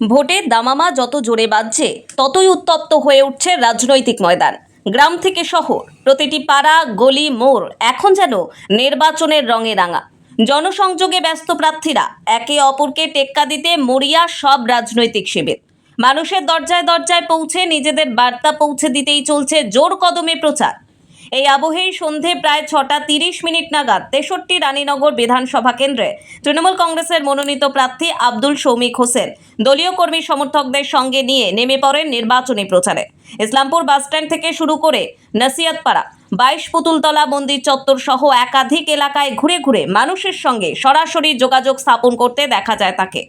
ভোটের দামামা যত জোরে বাজছে ততই উত্তপ্ত হয়ে উঠছে রাজনৈতিক ময়দান। গ্রাম থেকে শহর, প্রতিটি পাড়া গলি মোড় এখন যেন নির্বাচনের রঙে রাঙা। জনসংযোগে ব্যস্ত প্রার্থীরা একে অপরকে টেক্কা দিতে মরিয়া সব রাজনৈতিক শিবির। মানুষের দরজায় দরজায় পৌঁছে নিজেদের বার্তা পৌঁছে দিতেই চলছে জোর কদমে প্রচার। এই আবহেই সন্ধে প্রায় 6:30 নাগাদ 63 রানীনগর বিধানসভা কেন্দ্রে তৃণমূল কংগ্রেসের মনোনীত প্রার্থী আব্দুল শৌমিক হোসেন দলীয় কর্মী সমর্থকদের সঙ্গে নিয়ে নেমে পড়েন নির্বাচনী প্রচারে। ইসলামপুর বাসস্ট্যান্ড থেকে শুরু করে নাসিয়াতপাড়া, 22 পুতুলতলা মন্দির চত্বর সহ একাধিক এলাকায় ঘুরে ঘুরে মানুষের সঙ্গে সরাসরি যোগাযোগ স্থাপন করতে দেখা যায় তাকে।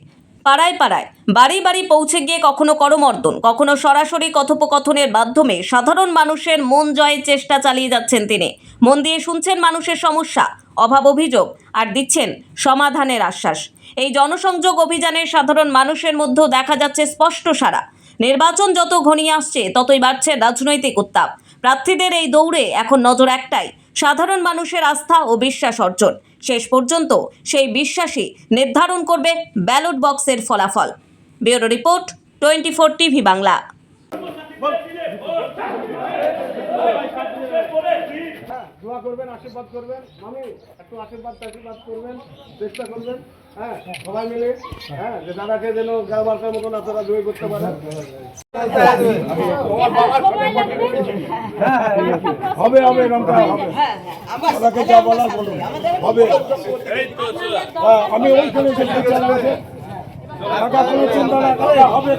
পাড়ায় পাড়ায়, বাড়ি বাড়ি পৌঁছে গিয়ে কখনো করমর্দন, কখনো সরাসরি কথোপকথনের মাধ্যমে সাধারণ মানুষের মন জয়ের চেষ্টা চালিয়ে যাচ্ছেন তিনি। মন দিয়ে শুনছেন মানুষের সমস্যা, অভাব, অভিযোগ আর দিচ্ছেন সমাধানের আশ্বাস। এই জনসংযোগ অভিযানে সাধারণ মানুষের মধ্যেও দেখা যাচ্ছে স্পষ্ট সাড়া। নির্বাচন যত ঘনিয়ে আসছে ততই বাড়ছে রাজনৈতিক উত্তাপ। প্রার্থীদের এই দৌড়ে এখন নজর একটাই, সাধারণ মানুষের আস্থা ও বিশ্বাস অর্জন। শেষ পর্যন্ত সেই বিশ্বাসই নির্ধারণ করবে ব্যালট বক্সের ফলাফল। Bureau report, 24 TV Bangla. দোয়া করবেন, আশীর্বাদ করবেন, মামি একটু আশীর্বাদ করবেন, চেষ্টা করবেন, হ্যাঁ সবাই মিলে, হ্যাঁ যে দাদাকে যেন গালবার্কার মতন আপনারা দোয়া করতে পারেন। হবে হবে রমটা হবে, দাদাকে যা বলার বলুন হবে। আমি ওইখানে যেতে চাইছি, টাকা কোনো চিন্তা না, হবে।